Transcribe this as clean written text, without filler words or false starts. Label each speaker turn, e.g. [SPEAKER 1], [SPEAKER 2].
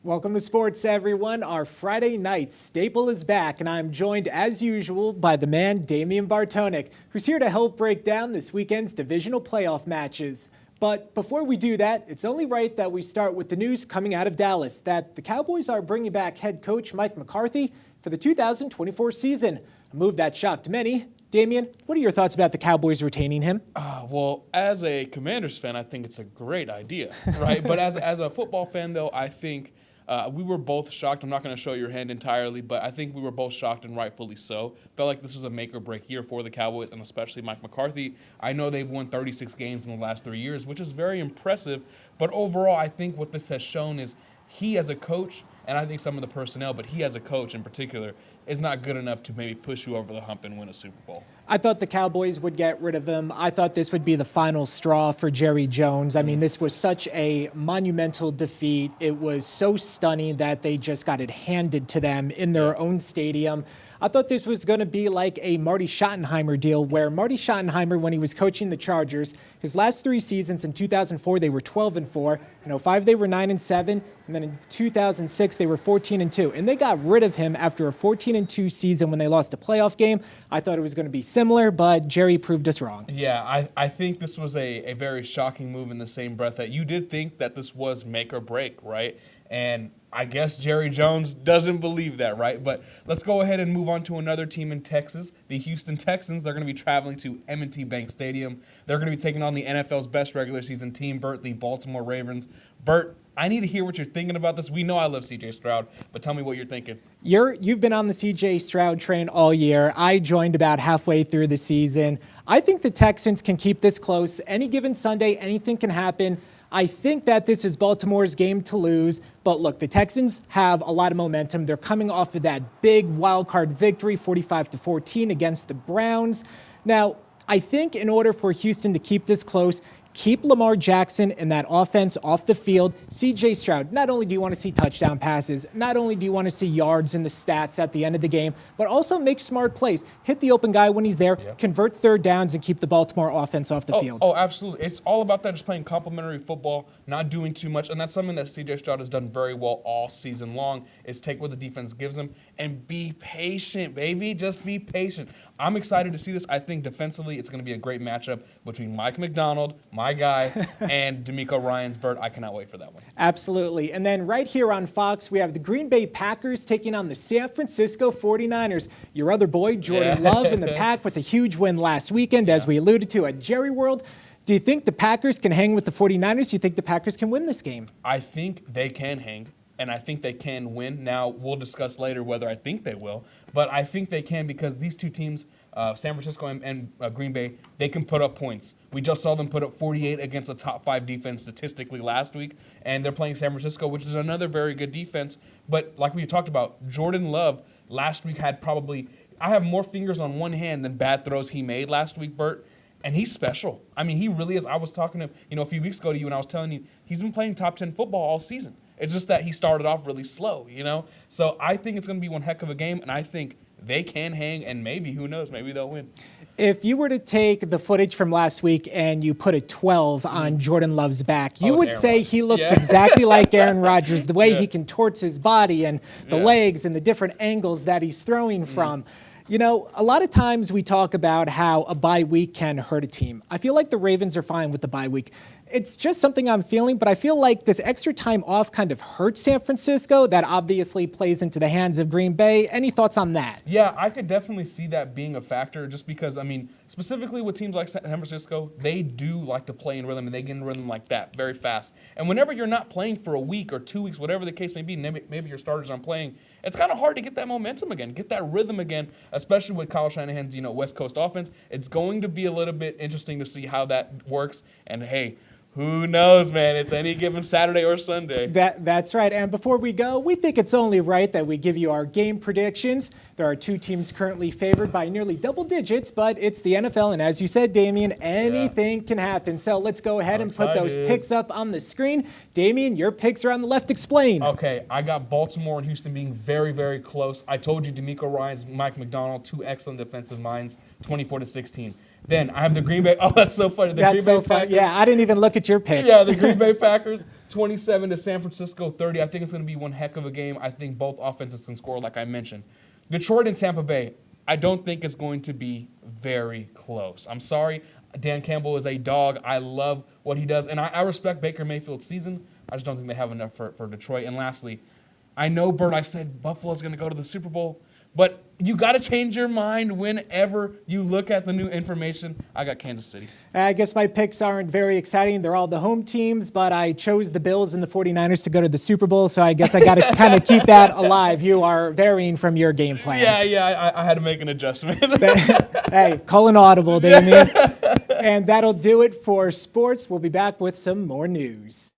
[SPEAKER 1] Welcome to sports, everyone. Our Friday night staple is back, and I'm joined, as usual, by the man, Damien Bartonek, who's here to help break down this weekend's divisional playoff matches. But before we do that, it's only right that we start with the news coming out of Dallas that the Cowboys are bringing back head coach Mike McCarthy for the 2024 season, a move that shocked many. Damien, what are your thoughts about the Cowboys retaining him?
[SPEAKER 2] Well, as a Commanders fan, I think it's a great idea, right? But as a football fan, though, I think we were both shocked. I'm not going to show your hand entirely, but I think we were both shocked, and rightfully so. Felt like this was a make-or-break year for the Cowboys, and especially Mike McCarthy. I know they've won 36 games in the last 3 years, which is very impressive. But overall, I think what this has shown is he as a coach, and I think some of the personnel, but he as a coach in particular, is not good enough to maybe push you over the hump and win a Super Bowl.
[SPEAKER 1] I thought the Cowboys would get rid of him. I thought this would be the final straw for Jerry Jones. I mean, this was such a monumental defeat. It was so stunning that they just got it handed to them in their own stadium. I thought this was going to be like a Marty Schottenheimer deal, where Marty Schottenheimer, when he was coaching the Chargers, his last 3 seasons, in 2004 they were 12-4, in 2005 they were 9-7, and then in 2006 they were 14-2. And they got rid of him after a 14-2 season when they lost a playoff game. I thought it was going to be similar, but Jerry proved us wrong.
[SPEAKER 2] Yeah, I think this was a very shocking move in the same breath that you did think that this was make or break, right? And I guess Jerry Jones doesn't believe that, right? But let's go ahead and move on to another team in Texas, the Houston Texans. They're going to be traveling to M&T Bank Stadium. They're going to be taking on the NFL's best regular season team, Burt, the Baltimore Ravens. Burt, I need to hear what you're thinking about this. We know I love C.J. Stroud, but tell me what you're thinking.
[SPEAKER 1] You've been on the C.J. Stroud train all year. I joined about halfway through the season. I think the Texans can keep this close. Any given Sunday, anything can happen. I think that this is Baltimore's game to lose. But look, the Texans have a lot of momentum. They're coming off of that big wild card victory, 45-14 against the Browns. Now, I think in order for Houston to keep this close, keep Lamar Jackson and that offense off the field. C.J. Stroud, not only do you want to see touchdown passes, not only do you want to see yards in the stats at the end of the game, but also make smart plays. Hit the open guy when he's there, convert third downs, and keep the Baltimore offense off the field.
[SPEAKER 2] Oh, absolutely. It's all about that, just playing complementary football, not doing too much. And that's something that C.J. Stroud has done very well all season long, is take what the defense gives him and be patient, baby. Just be patient. I'm excited to see this. I think defensively it's going to be a great matchup between Mike McDonald, my guy, and D'Amico Ryans. Burt, I cannot wait for that one.
[SPEAKER 1] Absolutely. And then right here on Fox, we have the Green Bay Packers taking on the San Francisco 49ers. Your other boy, Jordan Love, in the Pack with a huge win last weekend, as we alluded to at Jerry World. Do you think the Packers can hang with the 49ers? Do you think the Packers can win this game?
[SPEAKER 2] I think they can hang, and I think they can win. Now, we'll discuss later whether I think they will, but I think they can because these two teams, San Francisco and Green Bay, they can put up points. We just saw them put up 48 against a top 5 defense statistically last week, and they're playing San Francisco, which is another very good defense. But like we talked about, Jordan Love last week had probably, I have more fingers on one hand than bad throws he made last week, Burt. And he's special. I mean, he really is. I was talking to a few weeks ago to you, and I was telling you he's been playing top 10 football all season. It's just that he started off really slow, So I think it's going to be one heck of a game, and I think they can hang, and maybe, who knows, maybe they'll win.
[SPEAKER 1] If you were to take the footage from last week and you put a 12 on Jordan Love's back, you would say he looks exactly like Aaron Rodgers, the way he contorts his body and the legs and the different angles that he's throwing from. A lot of times we talk about how a bye week can hurt a team. I feel like the Ravens are fine with the bye week. It's just something I'm feeling, but I feel like this extra time off kind of hurts San Francisco. That obviously plays into the hands of Green Bay. Any thoughts on that?
[SPEAKER 2] Yeah, I could definitely see that being a factor just because, specifically with teams like San Francisco, they do like to play in rhythm, and they get in rhythm like that very fast. And whenever you're not playing for a week or 2 weeks, whatever the case may be, maybe your starters aren't playing, it's kind of hard to get that momentum again, get that rhythm again, especially with Kyle Shanahan's West Coast offense. It's going to be a little bit interesting to see how that works. And hey, who knows, man? It's any given Saturday or Sunday.
[SPEAKER 1] That's right. And before we go, we think it's only right that we give you our game predictions. There are 2 teams currently favored by nearly double digits, but it's the NFL. And as you said, Damien, anything can happen. So let's go ahead and put those picks up on the screen. Damien, your picks are on the left. Explain.
[SPEAKER 2] Okay, I got Baltimore and Houston being very, very close. I told you D'Amico Ryans, Mike McDonald, 2 excellent defensive minds, 24-16. Then I have the Green Bay. Oh, that's so funny. The
[SPEAKER 1] That's
[SPEAKER 2] Green
[SPEAKER 1] so
[SPEAKER 2] Bay
[SPEAKER 1] fun.
[SPEAKER 2] Packers.
[SPEAKER 1] Yeah, I didn't even look at your picks.
[SPEAKER 2] Yeah, the Green Bay Packers, 27 to San Francisco 30. I think it's going to be one heck of a game. I think both offenses can score, like I mentioned. Detroit and Tampa Bay, I don't think it's going to be very close. I'm sorry. Dan Campbell is a dog. I love what he does, and I respect Baker Mayfield's season. I just don't think they have enough for Detroit. And lastly, I know, Burt, I said Buffalo's going to go to the Super Bowl, but you got to change your mind whenever you look at the new information. I got Kansas City.
[SPEAKER 1] I guess my picks aren't very exciting. They're all the home teams, but I chose the Bills and the 49ers to go to the Super Bowl, so I guess I got to kind of keep that alive. You are varying from your game plan.
[SPEAKER 2] Yeah, I had to make an adjustment.
[SPEAKER 1] Hey, call an audible, Damien. And that'll do it for sports. We'll be back with some more news.